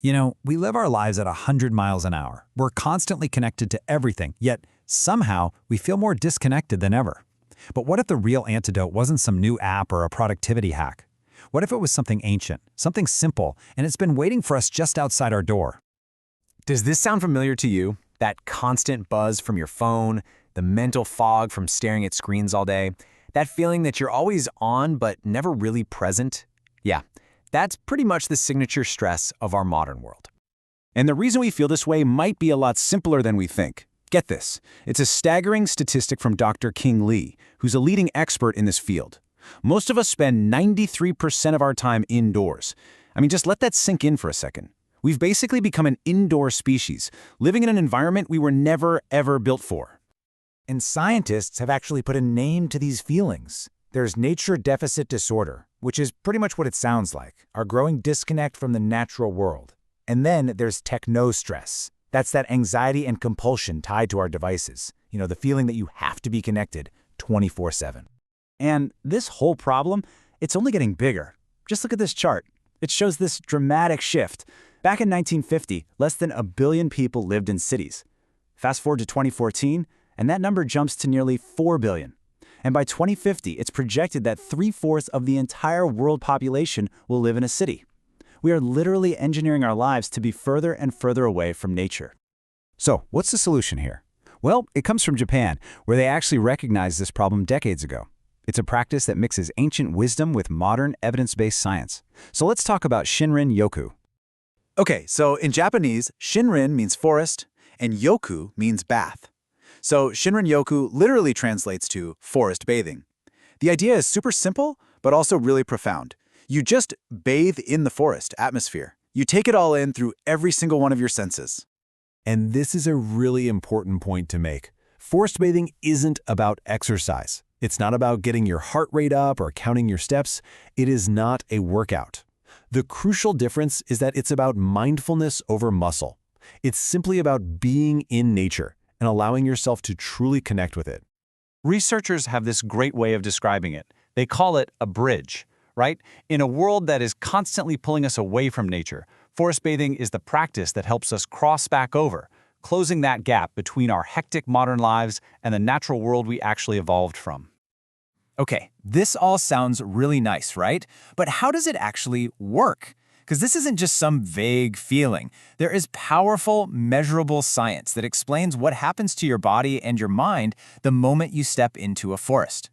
We live our lives at 100 miles an hour. We're constantly connected to everything, yet somehow we feel more disconnected than ever. But what if the real antidote wasn't some new app or a productivity hack? What if it was something ancient, something simple, and it's been waiting for us just outside our door? Does this sound familiar to you? That constant buzz from your phone, the mental fog from staring at screens all day, that feeling that you're always on but never really present? Yeah, that's pretty much the signature stress of our modern world. And the reason we feel this way might be a lot simpler than we think. Get this, it's a staggering statistic from Dr. King Lee, who's a leading expert in this field. Most of us spend 93% of our time indoors. Just let that sink in for a second. We've basically become an indoor species, living in an environment we were never, ever built for. And scientists have actually put a name to these feelings. There's nature deficit disorder, which is pretty much what it sounds like, our growing disconnect from the natural world. And then there's techno-stress. That's that anxiety and compulsion tied to our devices. The feeling that you have to be connected 24/7. And this whole problem, it's only getting bigger. Just look at this chart. It shows this dramatic shift. Back in 1950, less than 1 billion people lived in cities. Fast forward to 2014, and that number jumps to nearly 4 billion. And by 2050, it's projected that 3/4 of the entire world population will live in a city. We are literally engineering our lives to be further and further away from nature. So, what's the solution here? Well, it comes from Japan, where they actually recognized this problem decades ago. It's a practice that mixes ancient wisdom with modern evidence-based science. So let's talk about Shinrin Yoku. Okay, so in Japanese, Shinrin means forest, and Yoku means bath. So Shinrin Yoku literally translates to forest bathing. The idea is super simple, but also really profound. You just bathe in the forest atmosphere. You take it all in through every single one of your senses. And this is a really important point to make. Forest bathing isn't about exercise. It's not about getting your heart rate up or counting your steps. It is not a workout. The crucial difference is that it's about mindfulness over muscle. It's simply about being in nature and allowing yourself to truly connect with it. Researchers have this great way of describing it. They call it a bridge, right? In a world that is constantly pulling us away from nature, forest bathing is the practice that helps us cross back over, closing that gap between our hectic modern lives and the natural world we actually evolved from. Okay, this all sounds really nice, right? But how does it actually work? Because this isn't just some vague feeling. There is powerful, measurable science that explains what happens to your body and your mind the moment you step into a forest.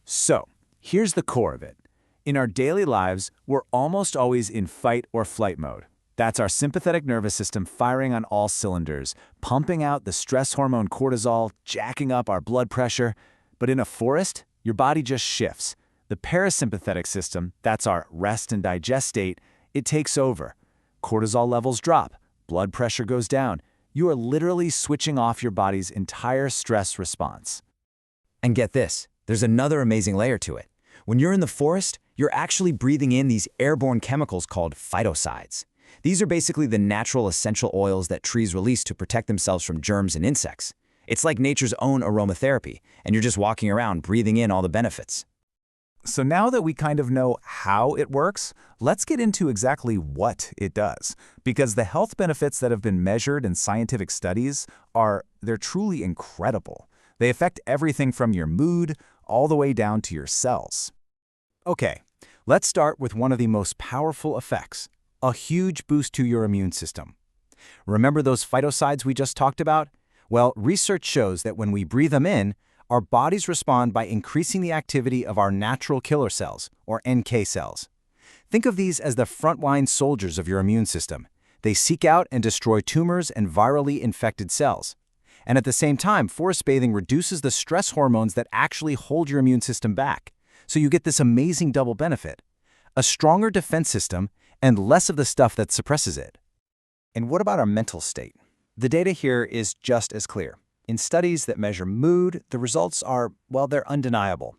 So, here's the core of it. In our daily lives, we're almost always in fight or flight mode. That's our sympathetic nervous system firing on all cylinders, pumping out the stress hormone cortisol, jacking up our blood pressure. But in a forest, your body just shifts. The parasympathetic system, that's our rest and digest state, it takes over. Cortisol levels drop, blood pressure goes down. You are literally switching off your body's entire stress response. And get this, there's another amazing layer to it. When you're in the forest, you're actually breathing in these airborne chemicals called phytocides. These are basically the natural essential oils that trees release to protect themselves from germs and insects. It's like nature's own aromatherapy, and you're just walking around breathing in all the benefits. So now that we kind of know how it works, let's get into exactly what it does. Because the health benefits that have been measured in scientific studies they're truly incredible. They affect everything from your mood all the way down to your cells. Okay, let's start with one of the most powerful effects, a huge boost to your immune system. Remember those phytocides we just talked about? Well, research shows that when we breathe them in, our bodies respond by increasing the activity of our natural killer cells, or NK cells. Think of these as the frontline soldiers of your immune system. They seek out and destroy tumors and virally infected cells. And at the same time, forest bathing reduces the stress hormones that actually hold your immune system back. So you get this amazing double benefit: a stronger defense system and less of the stuff that suppresses it. And what about our mental state? The data here is just as clear. In studies that measure mood, the results are, they're undeniable.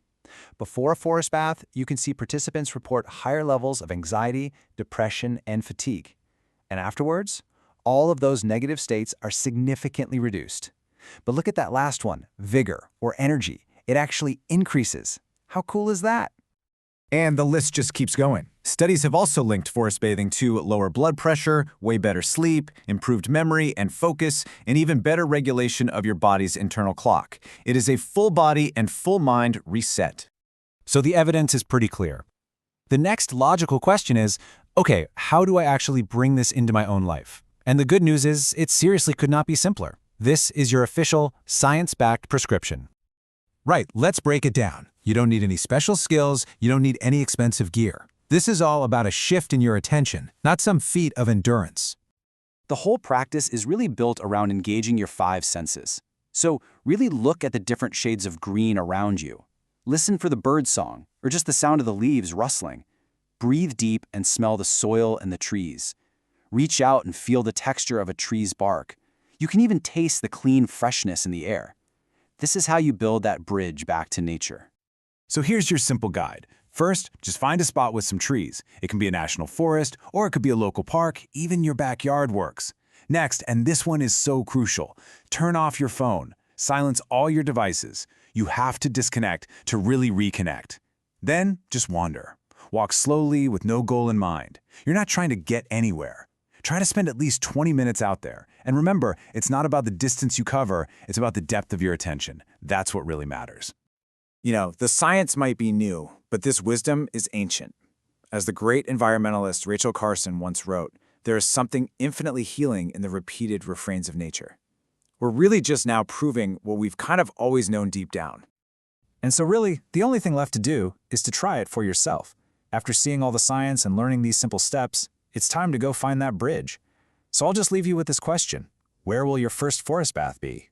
Before a forest bath, you can see participants report higher levels of anxiety, depression, and fatigue. And afterwards, all of those negative states are significantly reduced. But look at that last one, vigor or energy. It actually increases. How cool is that? And the list just keeps going. Studies have also linked forest bathing to lower blood pressure, way better sleep, improved memory and focus, and even better regulation of your body's internal clock. It is a full body and full mind reset. So the evidence is pretty clear. The next logical question is, okay, how do I actually bring this into my own life? And the good news is, it seriously could not be simpler. This is your official, science-backed prescription. Right, let's break it down. You don't need any special skills, you don't need any expensive gear. This is all about a shift in your attention, not some feat of endurance. The whole practice is really built around engaging your 5 senses. So really look at the different shades of green around you. Listen for the bird song, or just the sound of the leaves rustling. Breathe deep and smell the soil and the trees. Reach out and feel the texture of a tree's bark. You can even taste the clean freshness in the air. This is how you build that bridge back to nature. So here's your simple guide. First, just find a spot with some trees. It can be a national forest, or it could be a local park, even your backyard works. Next, and this one is so crucial, turn off your phone. Silence all your devices. You have to disconnect to really reconnect. Then, just wander. Walk slowly with no goal in mind. You're not trying to get anywhere. Try to spend at least 20 minutes out there. And remember, it's not about the distance you cover, it's about the depth of your attention. That's what really matters. You know, the science might be new, but this wisdom is ancient. As the great environmentalist Rachel Carson once wrote, there is something infinitely healing in the repeated refrains of nature. We're really just now proving what we've kind of always known deep down. And so really, the only thing left to do is to try it for yourself. After seeing all the science and learning these simple steps, it's time to go find that bridge. So I'll just leave you with this question. Where will your first forest bath be?